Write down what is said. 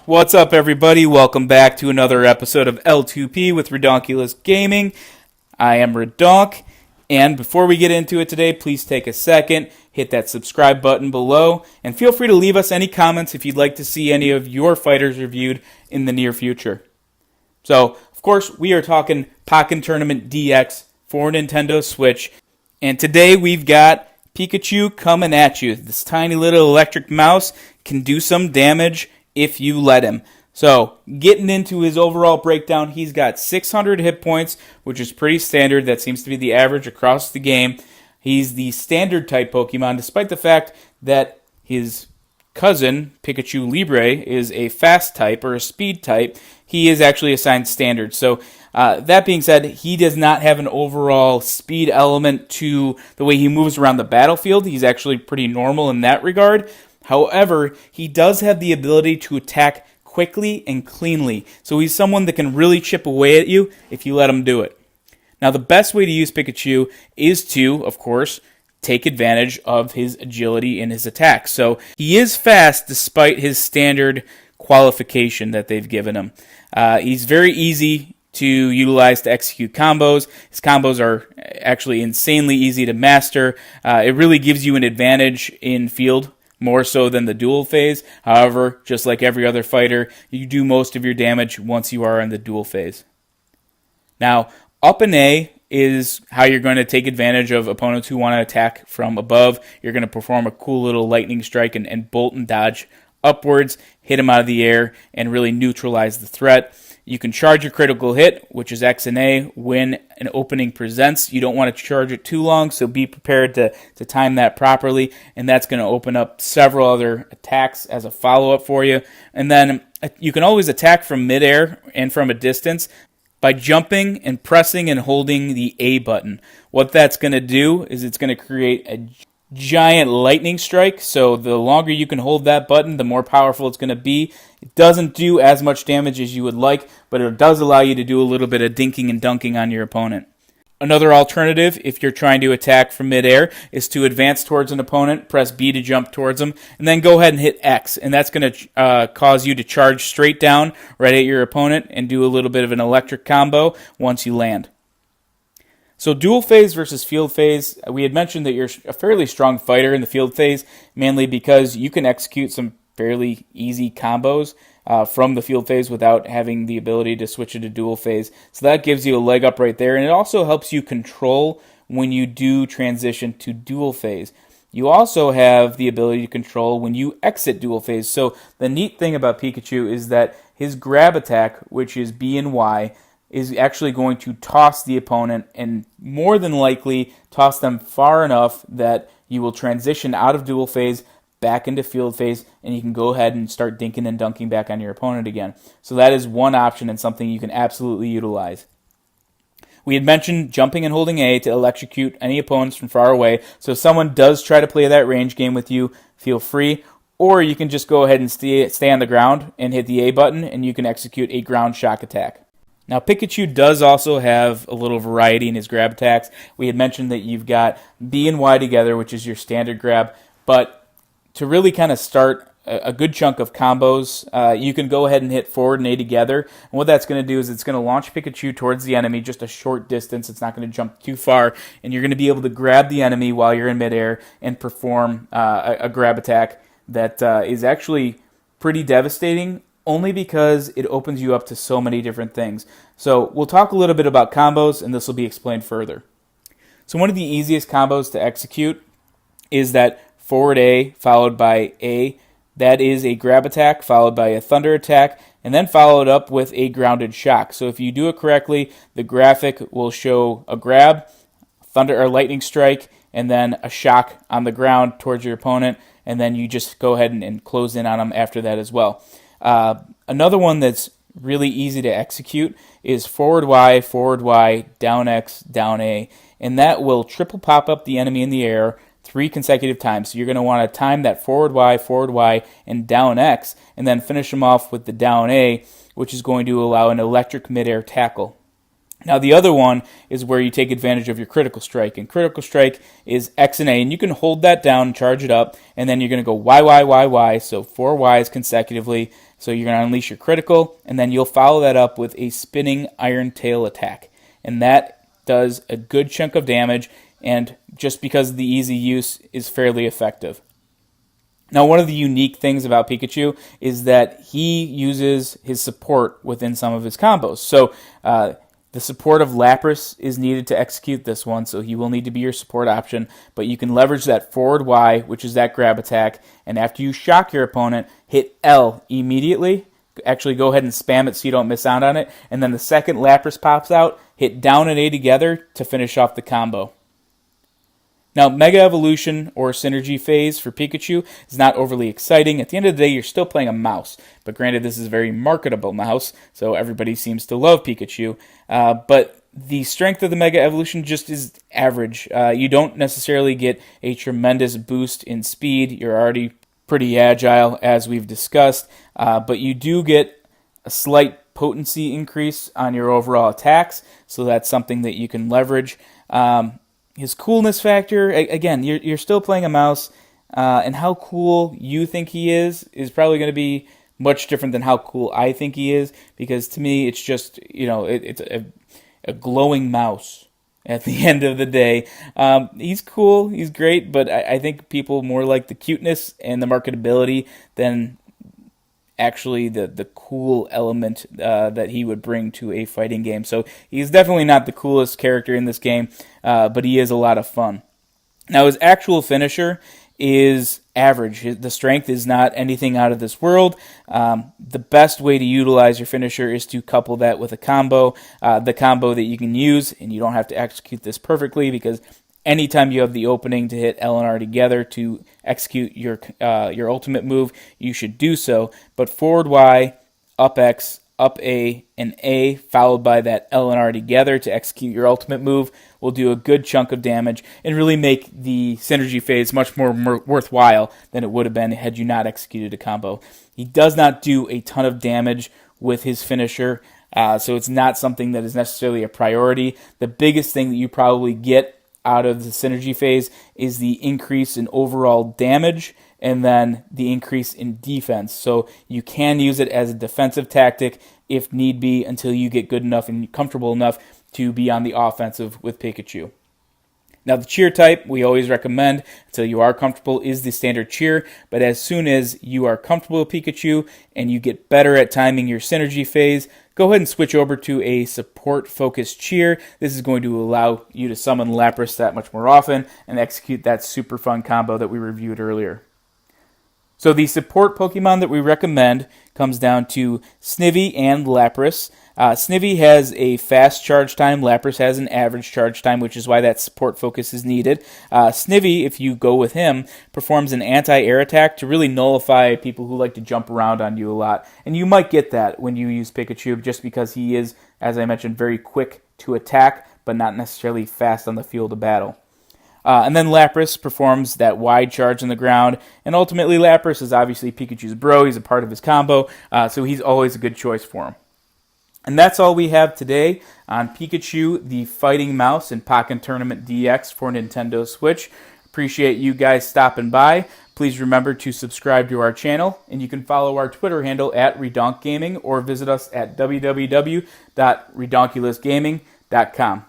What's up, everybody? Welcome back to another episode of L2P with Redonkulous Gaming. I am Redonk, and before we get into it today, please take a second, hit that subscribe button below, and feel free to leave us any comments if you'd like to see any of your fighters reviewed in the near future. So, of course, we are talking Pokken Tournament DX for Nintendo Switch, and today we've got Pikachu coming at you. This tiny little electric mouse can do some damage if you let him. So, getting into his overall breakdown, he's got 600 hit points, which is pretty standard. That seems to be the average across the game. He's the standard type Pokemon, despite the fact that his cousin, Pikachu Libre, is a fast type or a speed type. He is actually assigned standard. So, that being said, he does not have an overall speed element to the way he moves around the battlefield. He's actually pretty normal in that regard. However, he does have the ability to attack quickly and cleanly. So he's someone that can really chip away at you if you let him do it. Now, the best way to use Pikachu is to, of course, take advantage of his agility in his attacks. So he is fast despite his standard qualification that they've given him. He's very easy to utilize to execute combos. His combos are actually insanely easy to master. It really gives you an advantage in field, more so than the dual phase. However, just like every other fighter, you do most of your damage once you are in the dual phase. Now, up and A is how you're going to take advantage of opponents who want to attack from above. You're going to perform a cool little lightning strike and bolt and dodge upwards, hit him out of the air, and really neutralize the threat. You can charge your critical hit, which is X and A, when an opening presents. You don't want to charge it too long, so be prepared to time that properly, and that's going to open up several other attacks as a follow-up for you. And then you can always attack from midair and from a distance by jumping and pressing and holding the A button. What that's going to do is it's going to create a giant lightning strike, so the longer you can hold that button, the more powerful it's going to be. It doesn't do as much damage as you would like, but it does allow you to do a little bit of dinking and dunking on your opponent. Another alternative, if you're trying to attack from midair, is to advance towards an opponent, press B to jump towards them, and then go ahead and hit X, and that's going to cause you to charge straight down right at your opponent and do a little bit of an electric combo once you land. So dual phase versus field phase, we had mentioned that you're a fairly strong fighter in the field phase, mainly because you can execute some fairly easy combos from the field phase without having the ability to switch into dual phase. So that gives you a leg up right there, and it also helps you control when you do transition to dual phase. You also have the ability to control when you exit dual phase. So the neat thing about Pikachu is that his grab attack, which is B and Y, is actually going to toss the opponent and more than likely toss them far enough that you will transition out of dual phase back into field phase, and you can go ahead and start dinking and dunking back on your opponent again. So that is one option and something you can absolutely utilize. We had mentioned jumping and holding A to electrocute any opponents from far away, so if someone does try to play that range game with you, feel free. Or you can just go ahead and stay on the ground and hit the A button, and you can execute a ground shock attack. Now, Pikachu does also have a little variety in his grab attacks. We had mentioned that you've got B and Y together, which is your standard grab, but to really kind of start a good chunk of combos, you can go ahead and hit forward and A together, and what that's going to do is it's going to launch Pikachu towards the enemy just a short distance. It's not going to jump too far, and you're going to be able to grab the enemy while you're in midair and perform a grab attack that is actually pretty devastating, only because it opens you up to so many different things. So we'll talk a little bit about combos, and this will be explained further. So one of the easiest combos to execute is that forward A followed by A. That is a grab attack followed by a thunder attack, and then followed up with a grounded shock. So if you do it correctly, the graphic will show a grab, thunder or lightning strike, and then a shock on the ground towards your opponent, and then you just go ahead and close in on them after that as well. Another one that's really easy to execute is forward Y, down X, down A, and that will triple pop up the enemy in the air 3 consecutive times. So you're going to want to time that forward Y, and down X, and then finish them off with the down A, which is going to allow an electric midair tackle. Now the other one is where you take advantage of your critical strike, and critical strike is X and A, and you can hold that down, charge it up, and then you're going to go Y, so 4 Ys consecutively, So you're going to unleash your critical, and then you'll follow that up with a spinning Iron Tail attack. And that does a good chunk of damage, and just because of the easy use, is fairly effective. Now, one of the unique things about Pikachu is that he uses his support within some of his combos. So the support of Lapras is needed to execute this one, so he will need to be your support option. But you can leverage that forward Y, which is that grab attack, and after you shock your opponent, hit L immediately. Actually, go ahead and spam it so you don't miss out on it. And then the second Lapras pops out, hit down and A together to finish off the combo. Now, Mega Evolution or Synergy Phase for Pikachu is not overly exciting. At the end of the day, you're still playing a mouse. But granted, this is a very marketable mouse, so everybody seems to love Pikachu. But the strength of the Mega Evolution just is average. You don't necessarily get a tremendous boost in speed. You're already pretty agile, as we've discussed. But you do get a slight potency increase on your overall attacks, so that's something that you can leverage. His coolness factor, again, you're still playing a mouse, and how cool you think he is probably going to be much different than how cool I think he is, because to me, it's just, it's a glowing mouse at the end of the day. He's cool, he's great, but I think people more like the cuteness and the marketability than actually the cool element that he would bring to a fighting game. So he's definitely not the coolest character in this game, but he is a lot of fun. Now, his actual finisher is average. The strength is not anything out of this world. The best way to utilize your finisher is to couple that with a combo, the combo that you can use, and you don't have to execute this perfectly, because anytime you have the opening to hit L and R together to execute your ultimate move, you should do so. But forward Y, up X, up A, and A, followed by that L and R together to execute your ultimate move, will do a good chunk of damage and really make the synergy phase much more worthwhile than it would have been had you not executed a combo. He does not do a ton of damage with his finisher, so it's not something that is necessarily a priority. The biggest thing that you probably get out of the synergy phase is the increase in overall damage and then the increase in defense. So you can use it as a defensive tactic if need be until you get good enough and comfortable enough to be on the offensive with Pikachu. Now, the cheer type we always recommend until you are comfortable is the standard cheer, but as soon as you are comfortable with Pikachu and you get better at timing your synergy phase, go ahead and switch over to a support-focused cheer. This is going to allow you to summon Lapras that much more often and execute that super fun combo that we reviewed earlier. So the support Pokemon that we recommend comes down to Snivy and Lapras. Snivy has a fast charge time. Lapras has an average charge time, which is why that support focus is needed. Snivy, if you go with him, performs an anti-air attack to really nullify people who like to jump around on you a lot. And you might get that when you use Pikachu, just because he is, as I mentioned, very quick to attack, but not necessarily fast on the field of battle. And then Lapras performs that wide charge on the ground, and ultimately Lapras is obviously Pikachu's bro. He's a part of his combo, so he's always a good choice for him. And that's all we have today on Pikachu, the Fighting Mouse, in Pokken Tournament DX for Nintendo Switch. Appreciate you guys stopping by. Please remember to subscribe to our channel, and you can follow our Twitter handle at RedonkGaming or visit us at www.redonkulousgaming.com.